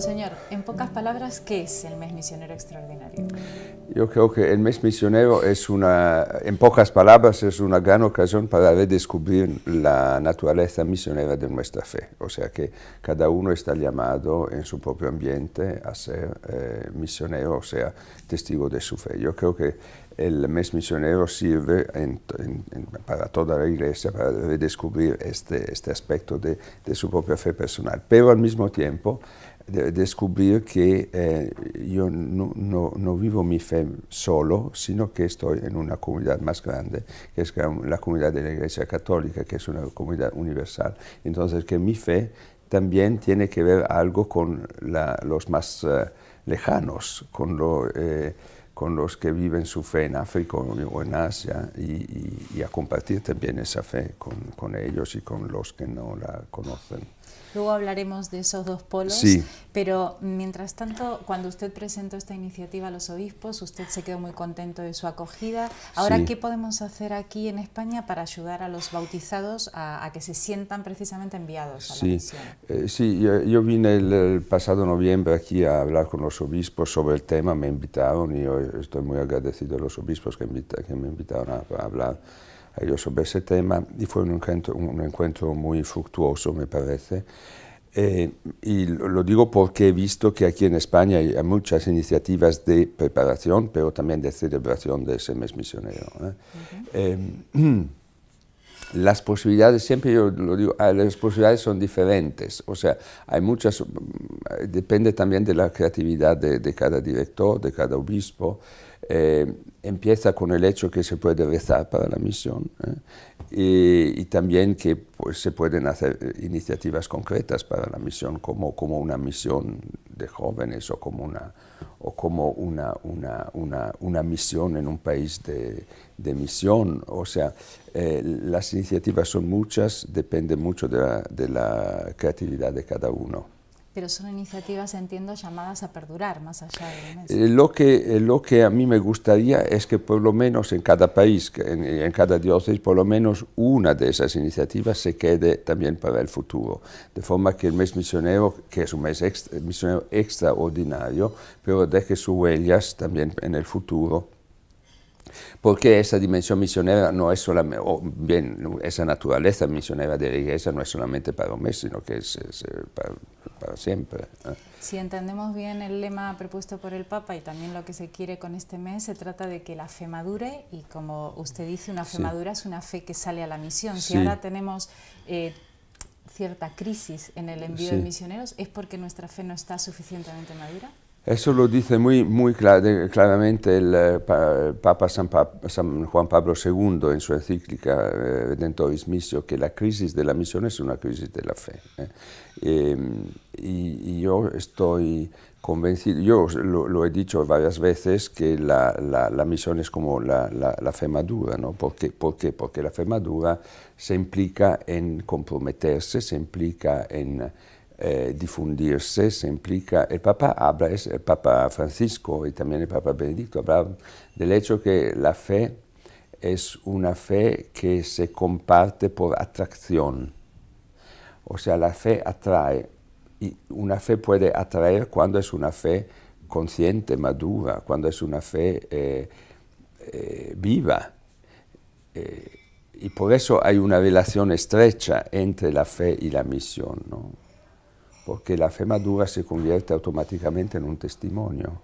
Monseñor, en pocas palabras, ¿qué es el mes misionero extraordinario? Yo creo que el mes misionero en pocas palabras, es una gran ocasión para redescubrir la naturaleza misionera de nuestra fe. O sea que cada uno está llamado en su propio ambiente a ser misionero, o sea, testigo de su fe. Yo creo que el mes misionero sirve para toda la Iglesia para redescubrir este aspecto de su propia fe personal. Pero al mismo tiempo, descubrir que yo no vivo mi fe solo, sino que estoy en una comunidad más grande, que es la comunidad de la Iglesia Católica, que es una comunidad universal. Entonces, que mi fe también tiene que ver algo con los más lejanos, con los que viven su fe en África o en Asia, y a compartir también esa fe con ellos y con los que no la conocen. Luego hablaremos de esos dos polos, sí. Pero mientras tanto, cuando usted presentó esta iniciativa a los obispos, usted se quedó muy contento de su acogida. Ahora, sí. ¿qué podemos hacer aquí en España para ayudar a los bautizados a que se sientan precisamente enviados a la misión? Sí, yo vine el pasado noviembre aquí a hablar con los obispos sobre el tema, me invitaron y yo estoy muy agradecido a los obispos que me invitaron a hablar a ellos sobre ese tema, y fue un encuentro muy fructuoso, me parece. Y lo digo porque he visto que aquí en España hay muchas iniciativas de preparación, pero también de celebración de ese mes misionero. Las posibilidades, siempre yo lo digo, las posibilidades son diferentes, o sea, hay muchas, depende también de la creatividad de cada director, de cada obispo. Empieza con el hecho que se puede rezar para la misión, y también que pues, se pueden hacer iniciativas concretas para la misión, como una misión de jóvenes o como una misión en un país de misión. O sea, las iniciativas son muchas, depende mucho de la creatividad de cada uno. Pero son iniciativas, entiendo, llamadas a perdurar más allá del mes. Lo que a mí me gustaría es que por lo menos en cada país, en cada diócesis, por lo menos una de esas iniciativas se quede también para el futuro. De forma que el mes misionero, que es un mes misionero extraordinario, pero deje sus huellas también en el futuro. Porque esa dimensión misionera no es solamente, o bien, esa naturaleza misionera de la Iglesia no es solamente para un mes, sino que es para siempre. Si entendemos bien el lema propuesto por el Papa y también lo que se quiere con este mes, se trata de que la fe madure, y como usted dice, una fe madura es una fe que sale a la misión. Si ahora tenemos cierta crisis en el envío de misioneros, ¿es porque nuestra fe no está suficientemente madura? Eso lo dice muy claramente el Papa San Juan Pablo II en su encíclica Redentoris Missio, que la crisis de la misión es una crisis de la fe. Y yo estoy convencido, yo lo he dicho varias veces, que la misión es como la fe madura, ¿no? ¿Por qué? Porque la fe madura se implica en comprometerse, se implica en difundirse, se implica, el Papa Francisco y también el Papa Benedicto hablaban del hecho que la fe es una fe que se comparte por atracción. O sea, la fe atrae, y una fe puede atraer cuando es una fe consciente, madura, cuando es una fe viva. Y por eso hay una relación estrecha entre la fe y la misión, ¿no? Porque la fe madura se convierte automáticamente en un testimonio.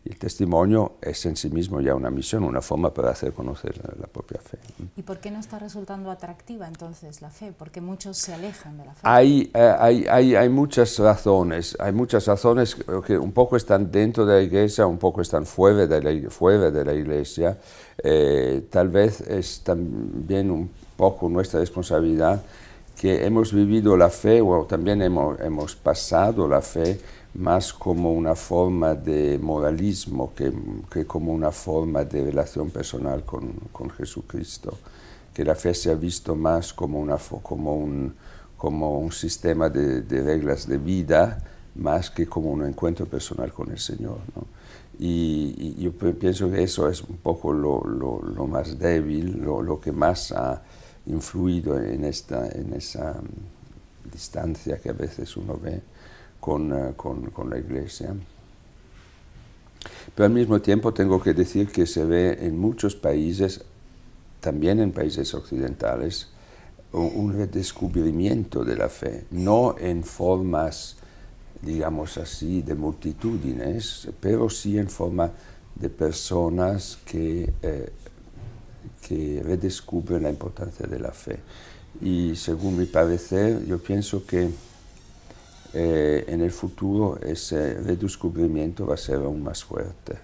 Y el testimonio es en sí mismo ya una misión, una forma para hacer conocer la propia fe. ¿Y por qué no está resultando atractiva entonces la fe? Porque muchos se alejan de la fe. Hay muchas razones. Hay muchas razones que un poco están dentro de la Iglesia, un poco están fuera de la Iglesia. Tal vez es también un poco nuestra responsabilidad que hemos vivido la fe, o también hemos pasado la fe más como una forma de moralismo que como una forma de relación personal con Jesucristo. Que la fe se ha visto más como un sistema de reglas de vida, más que como un encuentro personal con el Señor, ¿no? Y yo pienso que eso es un poco lo más débil, lo que más ha influido en esa distancia que a veces uno ve con la Iglesia. Pero al mismo tiempo tengo que decir que se ve en muchos países, también en países occidentales, un redescubrimiento de la fe, no en formas, digamos así, de multitudines, pero sí en forma de personas que redescubren la importancia de la fe. Y según mi parecer, yo pienso que en el futuro ese redescubrimiento va a ser aún más fuerte.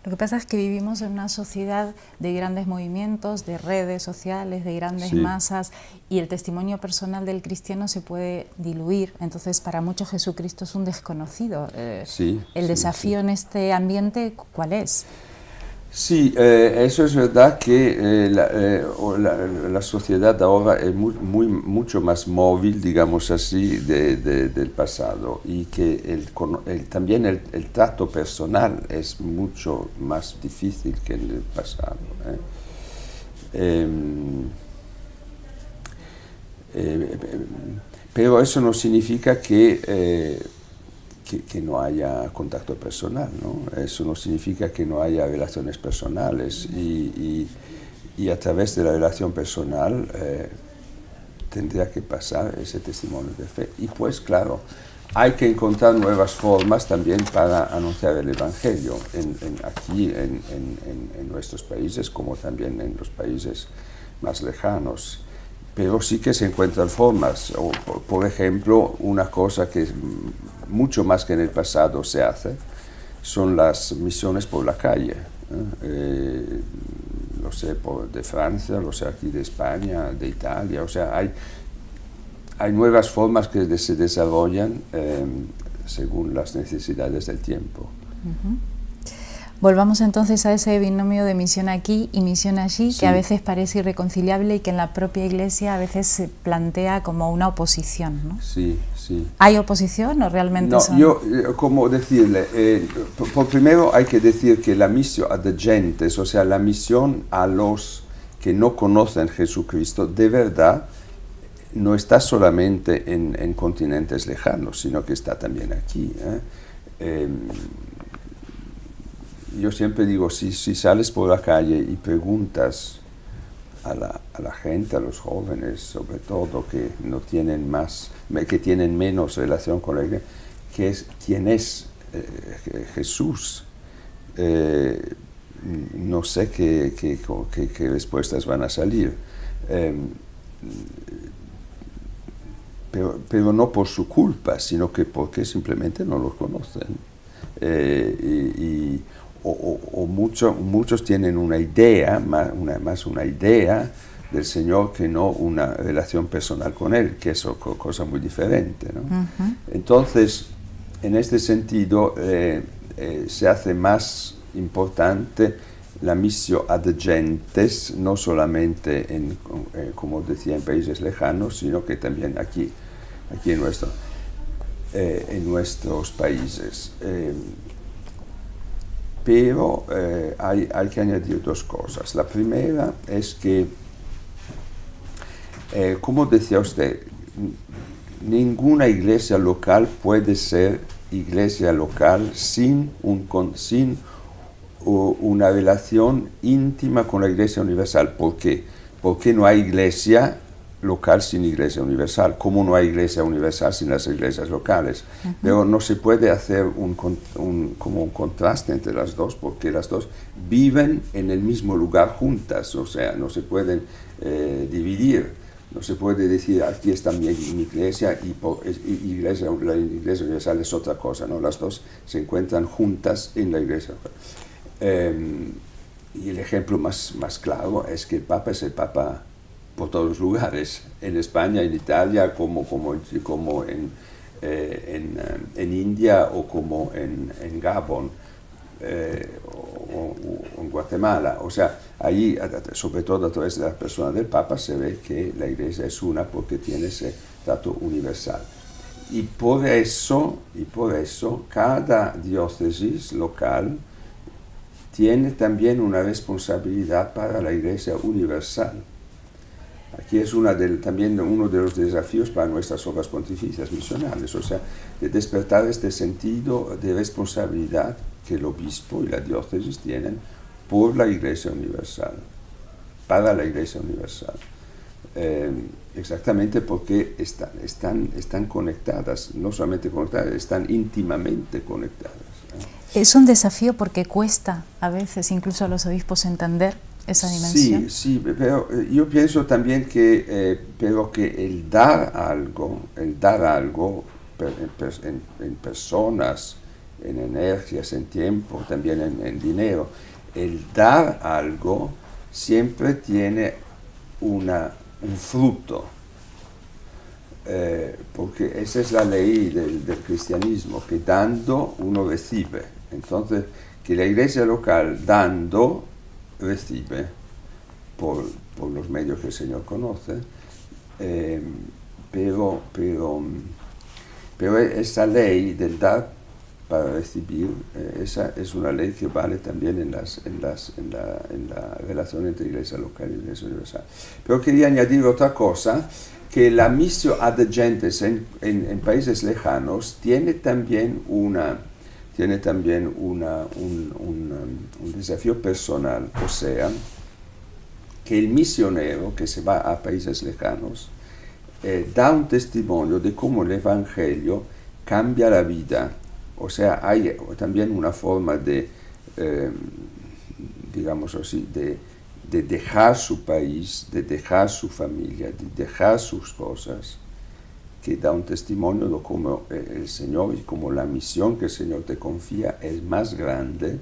Lo que pasa es que vivimos en una sociedad de grandes movimientos, de redes sociales, de grandes masas, y el testimonio personal del cristiano se puede diluir. Entonces, para muchos Jesucristo es un desconocido. El desafío en este ambiente, ¿cuál es? Sí, eso es verdad que la sociedad ahora es mucho más móvil, digamos así, del pasado, y que también el trato personal es mucho más difícil que en el pasado. Pero eso no significa que no haya contacto personal, ¿no? Eso no significa que no haya relaciones personales y a través de la relación personal tendría que pasar ese testimonio de fe. Y pues claro, hay que encontrar nuevas formas también para anunciar el Evangelio, aquí en nuestros países como también en los países más lejanos. Pero sí que se encuentran formas, por ejemplo, una cosa que mucho más que en el pasado se hace, son las misiones por la calle. Lo sé de Francia, lo sé aquí de España, de Italia, o sea, hay nuevas formas que se desarrollan según las necesidades del tiempo. Uh-huh. Volvamos entonces a ese binomio de misión aquí y misión allí, que a veces parece irreconciliable y que en la propia Iglesia a veces se plantea como una oposición, ¿no? Sí, sí. ¿Hay oposición o realmente son...? Yo, como decirle, por primero hay que decir que la misión ad gentes, o sea, la misión a los que no conocen Jesucristo, de verdad, no está solamente en continentes lejanos, sino que está también aquí. Yo siempre digo, si sales por la calle y preguntas a la gente, a los jóvenes, sobre todo, que no tienen que tienen menos relación con la iglesia, quién es Jesús, no sé qué respuestas van a salir. Pero no por su culpa, sino que porque simplemente no lo conocen. Muchos tienen una idea, más una idea del Señor que no una relación personal con Él, que es cosa muy diferente, ¿no? Uh-huh. Entonces, en este sentido, se hace más importante la misión ad gentes, no solamente como decía, en países lejanos, sino que también aquí en nuestros países. Pero hay que añadir dos cosas. La primera es que, como decía usted, ninguna iglesia local puede ser iglesia local sin una relación íntima con la Iglesia Universal. ¿Por qué? Porque no hay iglesia local sin iglesia universal, como no hay iglesia universal sin las iglesias locales. Uh-huh. Pero no se puede hacer como un contraste entre las dos, porque las dos viven en el mismo lugar juntas, o sea, no se pueden dividir. No se puede decir, aquí está mi iglesia y la iglesia universal es otra cosa, ¿no? Las dos se encuentran juntas en la iglesia. Y el ejemplo más claro es que el Papa es el Papa por todos los lugares, en España, en Italia, como en India o como en Gabón o en Guatemala. O sea, ahí, sobre todo a través de la persona del Papa, se ve que la Iglesia es una porque tiene ese trato universal. Y por eso cada diócesis local tiene también una responsabilidad para la Iglesia universal. Aquí es también uno de los desafíos para nuestras obras pontificias misionales, o sea, de despertar este sentido de responsabilidad que el obispo y la diócesis tienen por la Iglesia Universal, para la Iglesia Universal. Exactamente porque están conectadas, no solamente conectadas, están íntimamente conectadas. Es un desafío porque cuesta a veces incluso a los obispos entender esa dimensión. Sí, pero yo pienso también que, pero que el dar algo en personas, en energías, en tiempo, también en dinero, el dar algo siempre tiene un fruto, porque esa es la ley del cristianismo, que dando uno recibe. Entonces, que la iglesia local dando recibe por los medios que el Señor conoce, pero esa ley del dar para recibir, esa es una ley que vale también en la relación entre iglesia local y iglesia universal. Pero quería añadir otra cosa, que la missio ad gentes en países lejanos tiene también un desafío personal, o sea, que el misionero que se va a países lejanos da un testimonio de cómo el Evangelio cambia la vida. O sea, hay también una forma de, digamos así, de dejar su país, de dejar su familia, de dejar sus cosas, que da un testimonio de cómo el Señor y cómo la misión que el Señor te confía es más grande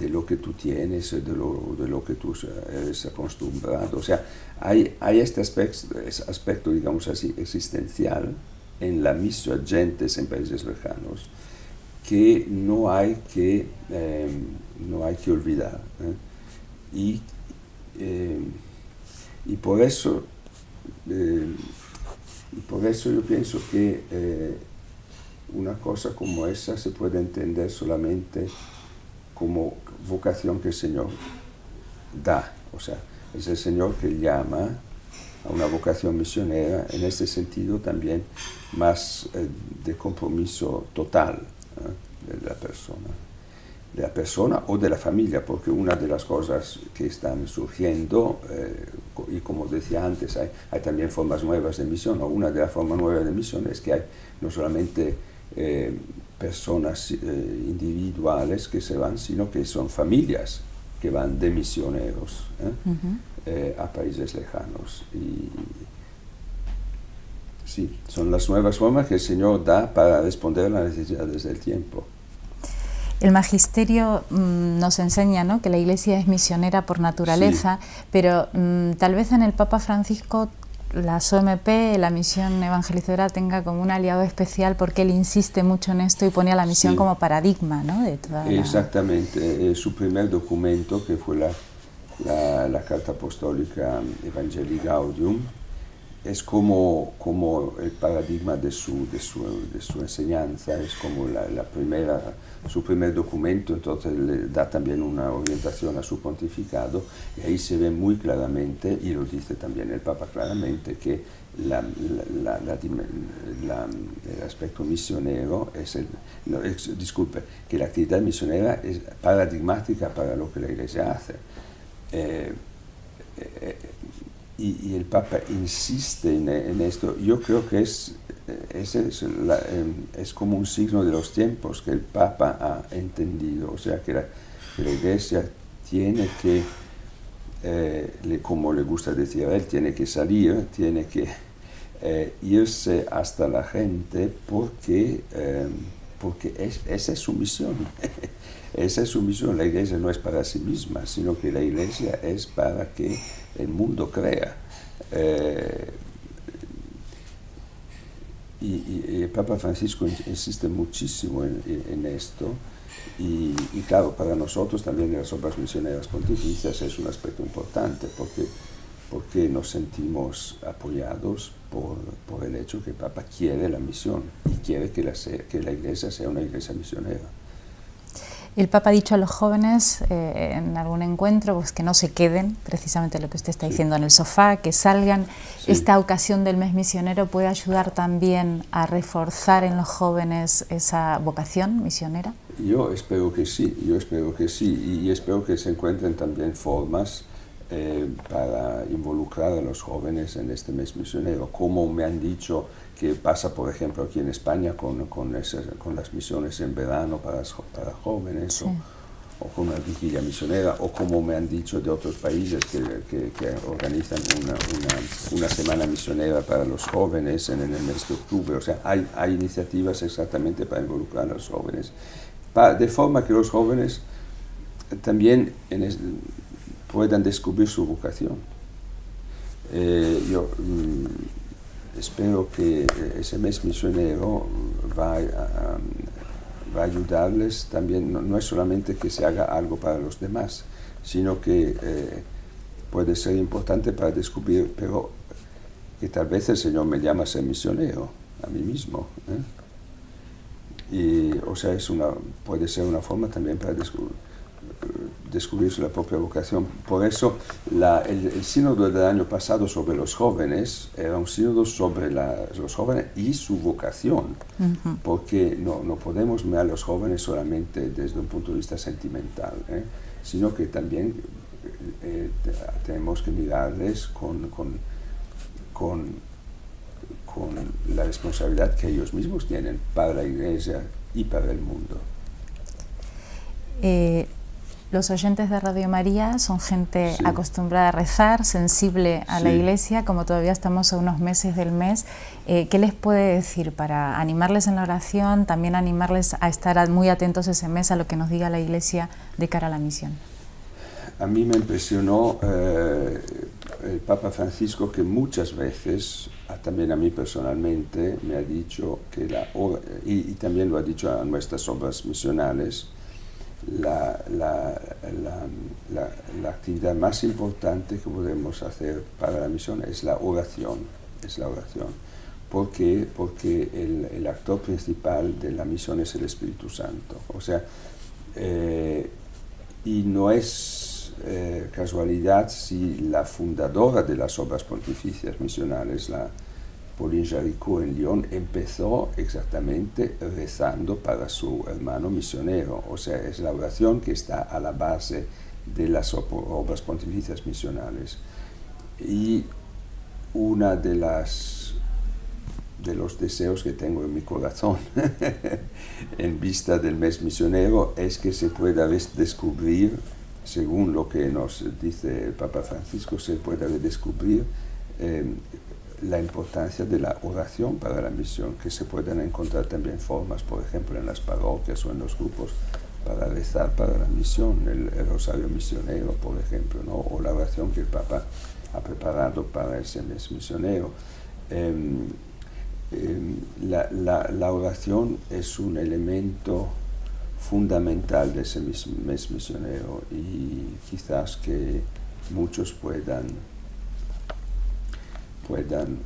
de lo que tú tienes, de lo que tú eres acostumbrado. O sea, hay este aspecto, digamos así, existencial en la misión a gentes en países lejanos que no hay que olvidar. Y por eso yo pienso que una cosa como esa se puede entender solamente como vocación que el Señor da. O sea, es el Señor que llama a una vocación misionera, en este sentido también más de compromiso total de la persona o de la familia, porque una de las cosas que están surgiendo, y como decía antes, hay también formas nuevas de misión, o una de las formas nuevas de misión es que hay no solamente personas individuales que se van, sino que son familias que van de misioneros a países lejanos. Y sí, son las nuevas formas que el Señor da para responder a las necesidades del tiempo. El magisterio nos enseña, ¿no?, que la Iglesia es misionera por naturaleza, sí, pero tal vez en el Papa Francisco la SOMP, la misión evangelizadora, tenga como un aliado especial porque él insiste mucho en esto y pone a la misión, sí, como paradigma, ¿no?, de toda Exactamente. Su primer documento, que fue la Carta Apostólica Evangelii Gaudium, es como el paradigma de su enseñanza, es como su primer documento, entonces le da también una orientación a su pontificado, y ahí se ve muy claramente, y lo dice también el Papa claramente, que el aspecto misionero que la actividad misionera es paradigmática para lo que la Iglesia hace. Y el Papa insiste en esto. Yo creo que es como un signo de los tiempos que el Papa ha entendido. O sea, que la Iglesia tiene que, como le gusta decir a él, tiene que salir, tiene que irse hasta la gente porque esa es su misión. Esa es su misión. La Iglesia no es para sí misma, sino que la Iglesia es para que el mundo crea. Y el Papa Francisco insiste muchísimo en esto. Y claro, para nosotros también en las obras misioneras pontificias es un aspecto importante porque nos sentimos apoyados por el hecho que el Papa quiere la misión y quiere que la Iglesia sea una Iglesia misionera. El Papa ha dicho a los jóvenes en algún encuentro pues, que no se queden, precisamente lo que usted está diciendo, en el sofá, que salgan. Sí. Esta ocasión del mes misionero puede ayudar también a reforzar en los jóvenes esa vocación misionera. Yo espero que sí, y espero que se encuentren también formas para involucrar a los jóvenes en este mes misionero, como me han dicho que pasa, por ejemplo, aquí en España con las misiones en verano para jóvenes, sí. o con una vigilia misionera, o como me han dicho de otros países que organizan una semana misionera para los jóvenes en el mes de octubre. O sea, hay iniciativas exactamente para involucrar a los jóvenes, de forma que los jóvenes también puedan descubrir su vocación. Yo espero que ese mes misionero va a ayudarles también, no es solamente que se haga algo para los demás, sino que puede ser importante para descubrir, pero que tal vez el Señor me llama a ser misionero, a mí mismo. Y, o sea, puede ser una forma también para descubrir su propia vocación. Por eso el sínodo del año pasado sobre los jóvenes era un sínodo sobre los jóvenes y su vocación, porque no podemos mirar a los jóvenes solamente desde un punto de vista sentimental, sino que también tenemos que mirarles con la responsabilidad que ellos mismos tienen para la Iglesia y para el mundo. Los oyentes de Radio María son gente sí. acostumbrada a rezar, sensible a sí. la Iglesia, como todavía estamos a unos meses del mes. ¿Qué les puede decir para animarles en la oración, también animarles a estar muy atentos ese mes a lo que nos diga la Iglesia de cara a la misión? A mí me impresionó el Papa Francisco, que muchas veces, también a mí personalmente, me ha dicho que y también lo ha dicho a nuestras obras misionales, la actividad más importante que podemos hacer para la misión es la oración. ¿Por qué? Porque el actor principal de la misión es el Espíritu Santo. O sea, y no es casualidad si la fundadora de las obras pontificias misionales, la Pauline Jaricot en Lyon, empezó exactamente rezando para su hermano misionero. O sea, es la oración que está a la base de las obras pontificias misionales. Y una de los deseos que tengo en mi corazón en vista del mes misionero es que se pueda descubrir, según lo que nos dice el Papa Francisco, se pueda descubrir la importancia de la oración para la misión, que se puedan encontrar también formas, por ejemplo, en las parroquias o en los grupos para rezar para la misión, el rosario misionero, por ejemplo, ¿no? O la oración que el Papa ha preparado para ese mes misionero. La oración es un elemento fundamental de ese mes misionero y quizás que muchos puedan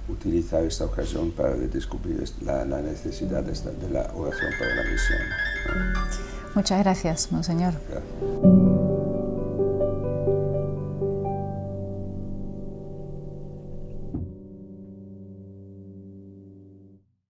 utilizar esta ocasión para descubrir la necesidad de la oración para la misión. Muchas gracias, Monseñor. Gracias.